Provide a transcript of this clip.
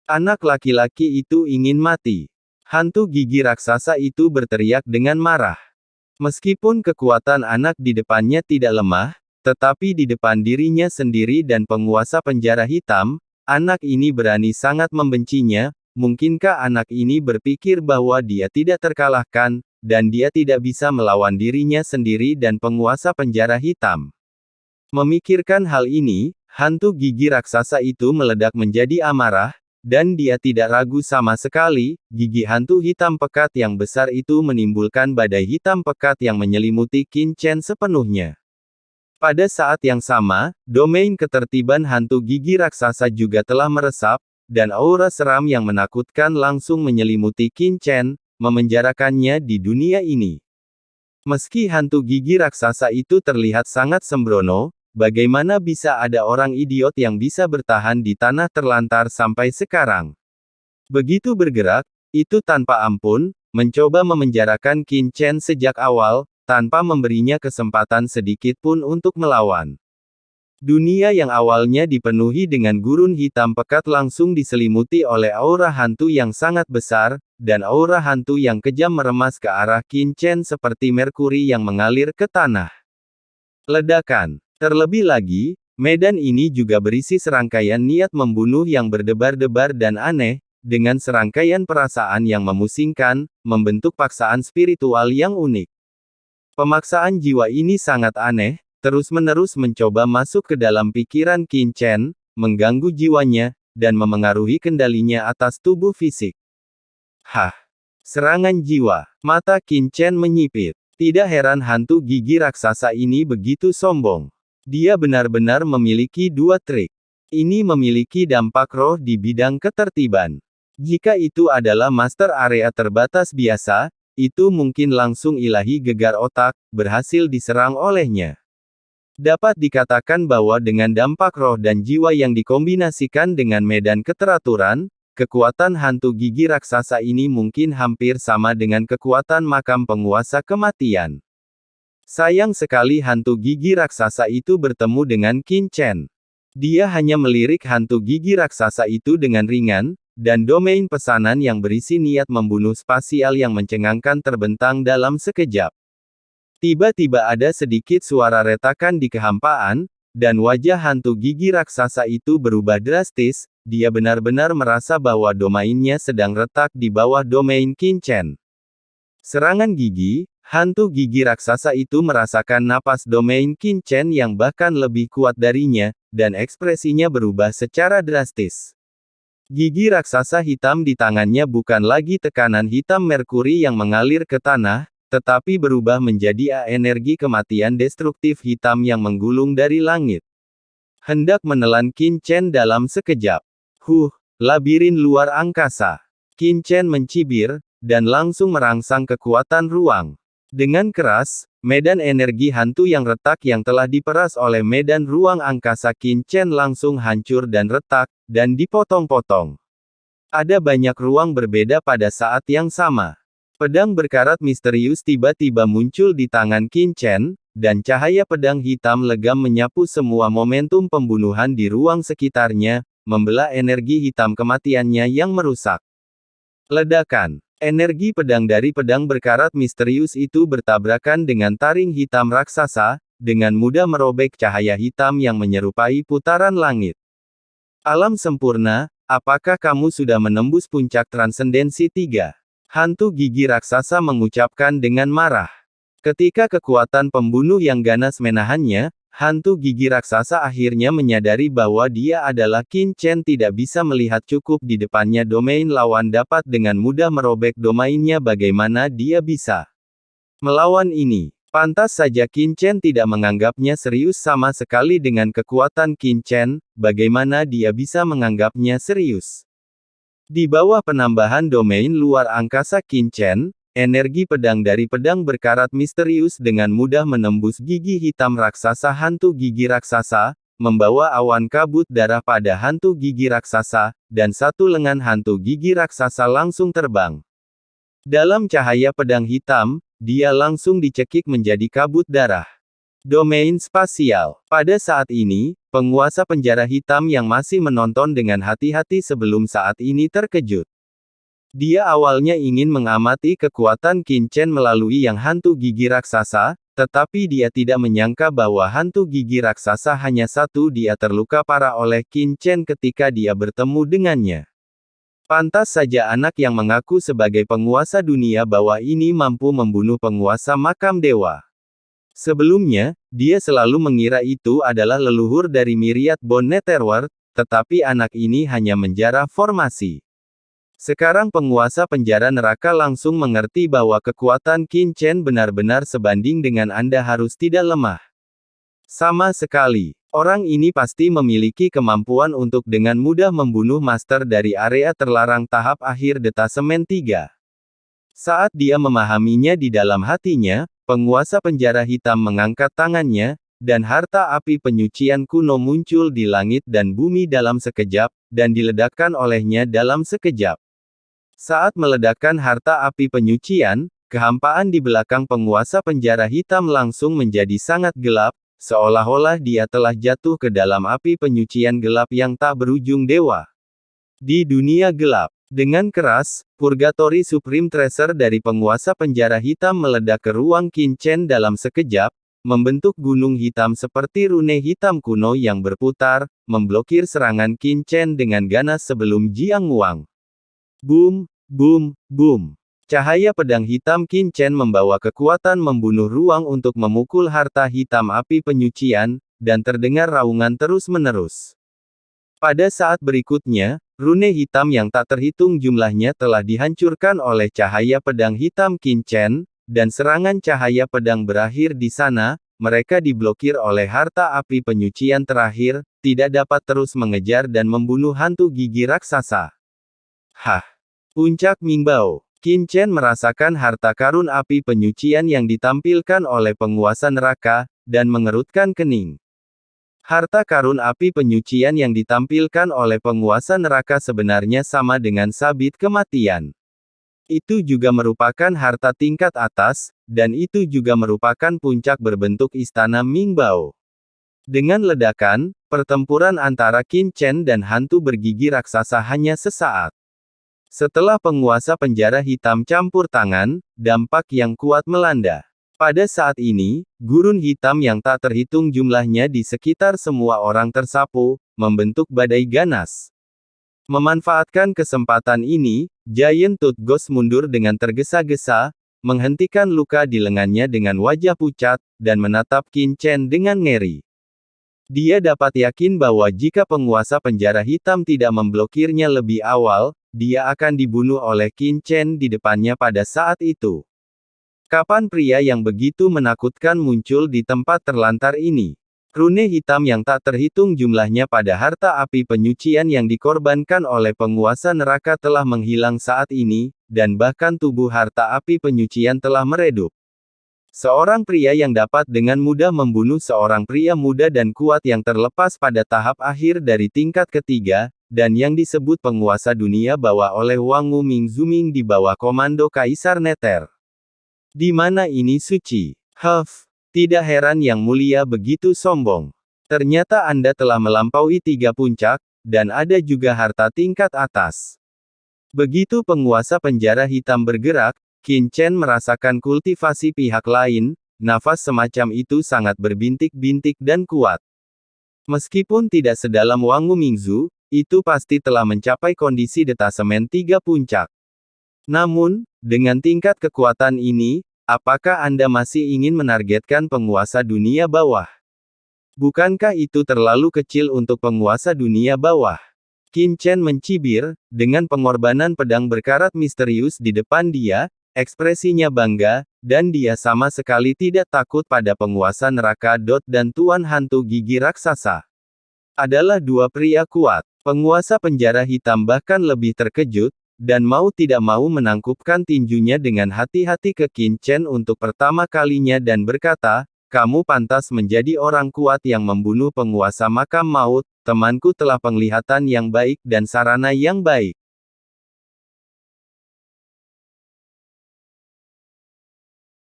Anak laki-laki itu ingin mati. Hantu gigi raksasa itu berteriak dengan marah. Meskipun kekuatan anak di depannya tidak lemah, tetapi di depan dirinya sendiri dan penguasa penjara hitam, anak ini berani sangat membencinya. Mungkinkah anak ini berpikir bahwa dia tidak terkalahkan, dan dia tidak bisa melawan dirinya sendiri dan penguasa penjara hitam? Memikirkan hal ini, hantu gigi raksasa itu meledak menjadi amarah, dan dia tidak ragu sama sekali. Gigi hantu hitam pekat yang besar itu menimbulkan badai hitam pekat yang menyelimuti Qin Chen sepenuhnya. Pada saat yang sama, domain ketertiban hantu gigi raksasa juga telah meresap, dan aura seram yang menakutkan langsung menyelimuti Qin Chen, memenjarakannya di dunia ini. Meski hantu gigi raksasa itu terlihat sangat sembrono, bagaimana bisa ada orang idiot yang bisa bertahan di tanah terlantar sampai sekarang? Begitu bergerak, itu tanpa ampun, mencoba memenjarakan Qin Chen sejak awal, tanpa memberinya kesempatan sedikit pun untuk melawan. Dunia yang awalnya dipenuhi dengan gurun hitam pekat langsung diselimuti oleh aura hantu yang sangat besar, dan aura hantu yang kejam meremas ke arah Qin Chen seperti merkuri yang mengalir ke tanah. Ledakan. Terlebih lagi, medan ini juga berisi serangkaian niat membunuh yang berdebar-debar dan aneh, dengan serangkaian perasaan yang memusingkan, membentuk paksaan spiritual yang unik. Pemaksaan jiwa ini sangat aneh, terus-menerus mencoba masuk ke dalam pikiran Qin Chen, mengganggu jiwanya, dan memengaruhi kendalinya atas tubuh fisik. Hah! Serangan jiwa. Mata Qin Chen menyipit. Tidak heran hantu gigi raksasa ini begitu sombong. Dia benar-benar memiliki dua trik. Ini memiliki dampak roh di bidang ketertiban. Jika itu adalah master area terbatas biasa, itu mungkin langsung ilahi gegar otak, berhasil diserang olehnya. Dapat dikatakan bahwa dengan dampak roh dan jiwa yang dikombinasikan dengan medan keteraturan, kekuatan hantu gigi raksasa ini mungkin hampir sama dengan kekuatan makam penguasa kematian. Sayang sekali hantu gigi raksasa itu bertemu dengan Qin Chen. Dia hanya melirik hantu gigi raksasa itu dengan ringan, dan domain pesanan yang berisi niat membunuh spasial yang mencengangkan terbentang dalam sekejap. Tiba-tiba ada sedikit suara retakan di kehampaan, dan wajah hantu gigi raksasa itu berubah drastis. Dia benar-benar merasa bahwa domainnya sedang retak di bawah domain Qin Chen. Serangan gigi, hantu gigi raksasa itu merasakan napas domain Qin Chen yang bahkan lebih kuat darinya, dan ekspresinya berubah secara drastis. Gigi raksasa hitam di tangannya bukan lagi tekanan hitam merkuri yang mengalir ke tanah, tetapi berubah menjadi energi kematian destruktif hitam yang menggulung dari langit. Hendak menelan Qin Chen dalam sekejap. Labirin luar angkasa. Qin Chen mencibir, dan langsung merangsang kekuatan ruang. Dengan keras, medan energi hantu yang retak yang telah diperas oleh medan ruang angkasa Qin Chen langsung hancur dan retak, dan dipotong-potong. Ada banyak ruang berbeda pada saat yang sama. Pedang berkarat misterius tiba-tiba muncul di tangan Qin Chen, dan cahaya pedang hitam legam menyapu semua momentum pembunuhan di ruang sekitarnya, membelah energi hitam kematiannya yang merusak. Ledakan. Energi pedang dari pedang berkarat misterius itu bertabrakan dengan taring hitam raksasa, dengan mudah merobek cahaya hitam yang menyerupai putaran langit. Alam sempurna, apakah kamu sudah menembus puncak transendensi 3? Hantu gigi raksasa mengucapkan dengan marah. Ketika kekuatan pembunuh yang ganas menahannya, hantu gigi raksasa akhirnya menyadari bahwa dia adalah Qin Chen tidak bisa melihat cukup di depannya domain lawan dapat dengan mudah merobek domainnya. Bagaimana dia bisa melawan ini? Pantas saja Qin Chen tidak menganggapnya serius sama sekali dengan kekuatan Qin Chen, bagaimana dia bisa menganggapnya serius? Di bawah penambahan domain luar angkasa Qin Chen, energi pedang dari pedang berkarat misterius dengan mudah menembus gigi hitam raksasa hantu gigi raksasa, membawa awan kabut darah pada hantu gigi raksasa, dan satu lengan hantu gigi raksasa langsung terbang. Dalam cahaya pedang hitam, dia langsung dicekik menjadi kabut darah. Domain spasial. Pada saat ini, penguasa penjara hitam yang masih menonton dengan hati-hati sebelum saat ini terkejut. Dia awalnya ingin mengamati kekuatan Qin Chen melalui yang hantu gigi raksasa, tetapi dia tidak menyangka bahwa hantu gigi raksasa hanya satu. Dia terluka parah oleh Qin Chen ketika dia bertemu dengannya. Pantas saja anak yang mengaku sebagai penguasa dunia bawah ini mampu membunuh penguasa makam dewa. Sebelumnya, dia selalu mengira itu adalah leluhur dari Myriad Bone Netherworld, tetapi anak ini hanya menjara formasi. Sekarang penguasa penjara neraka langsung mengerti bahwa kekuatan Qin Chen benar-benar sebanding dengan Anda harus tidak lemah. Sama sekali. Orang ini pasti memiliki kemampuan untuk dengan mudah membunuh master dari area terlarang tahap akhir detasemen 3. Saat dia memahaminya di dalam hatinya, penguasa penjara hitam mengangkat tangannya, dan harta api penyucian kuno muncul di langit dan bumi dalam sekejap, dan diledakkan olehnya dalam sekejap. Saat meledakkan harta api penyucian, kehampaan di belakang penguasa penjara hitam langsung menjadi sangat gelap, seolah-olah dia telah jatuh ke dalam api penyucian gelap yang tak berujung dewa. Di dunia gelap, dengan keras, Purgatory Supreme Treasure dari penguasa penjara hitam meledak ke ruang Qin Chen dalam sekejap, membentuk gunung hitam seperti rune hitam kuno yang berputar, memblokir serangan Qin Chen dengan ganas sebelum Jiang Wang. Boom, boom, boom. Cahaya pedang hitam Qin Chen membawa kekuatan membunuh ruang untuk memukul harta hitam api penyucian, dan terdengar raungan terus-menerus. Pada saat berikutnya, rune hitam yang tak terhitung jumlahnya telah dihancurkan oleh cahaya pedang hitam Qin Chen, dan serangan cahaya pedang berakhir di sana. Mereka diblokir oleh harta api penyucian terakhir, tidak dapat terus mengejar dan membunuh hantu gigi raksasa. Hah! Puncak Mingbao. Qin Chen merasakan harta karun api penyucian yang ditampilkan oleh penguasa neraka, dan mengerutkan kening. Harta karun api penyucian yang ditampilkan oleh penguasa neraka sebenarnya sama dengan sabit kematian. Itu juga merupakan harta tingkat atas, dan itu juga merupakan puncak berbentuk istana Mingbao. Dengan ledakan, pertempuran antara Qin Chen dan hantu bergigi raksasa hanya sesaat. Setelah penguasa penjara hitam campur tangan, dampak yang kuat melanda. Pada saat ini, gurun hitam yang tak terhitung jumlahnya di sekitar semua orang tersapu, membentuk badai ganas. Memanfaatkan kesempatan ini, Giant Tooth Ghost mundur dengan tergesa-gesa, menghentikan luka di lengannya dengan wajah pucat, dan menatap Qin Chen dengan ngeri. Dia dapat yakin bahwa jika penguasa penjara hitam tidak memblokirnya lebih awal, dia akan dibunuh oleh Qin Chen di depannya pada saat itu. Kapan pria yang begitu menakutkan muncul di tempat terlantar ini? Rune hitam yang tak terhitung jumlahnya pada harta api penyucian yang dikorbankan oleh penguasa neraka telah menghilang saat ini, dan bahkan tubuh harta api penyucian telah meredup. Seorang pria yang dapat dengan mudah membunuh seorang pria muda dan kuat yang terlepas pada tahap akhir dari tingkat ketiga, dan yang disebut penguasa dunia bawah oleh Wang Wuming Zuming di bawah komando Kaisar Nether. Di mana ini suci? Tidak heran Yang Mulia begitu sombong. Ternyata Anda telah melampaui 3 puncak, dan ada juga harta tingkat atas. Begitu penguasa penjara hitam bergerak, Qin Chen merasakan kultivasi pihak lain, nafas semacam itu sangat berbintik-bintik dan kuat. Meskipun tidak sedalam Wang Wumingzu, itu pasti telah mencapai kondisi detasemen 3 puncak. Namun, dengan tingkat kekuatan ini, apakah Anda masih ingin menargetkan penguasa dunia bawah? Bukankah itu terlalu kecil untuk penguasa dunia bawah? Qin Chen mencibir, dengan pengorbanan pedang berkarat misterius di depan dia, ekspresinya bangga, dan dia sama sekali tidak takut pada penguasa neraka dan tuan hantu gigi raksasa. Adalah 2 pria kuat. Penguasa penjara hitam bahkan lebih terkejut, dan mau tidak mau menangkupkan tinjunya dengan hati-hati ke Qin Chen untuk pertama kalinya dan berkata, "Kamu pantas menjadi orang kuat yang membunuh penguasa makam maut, temanku telah penglihatan yang baik dan sarana yang baik.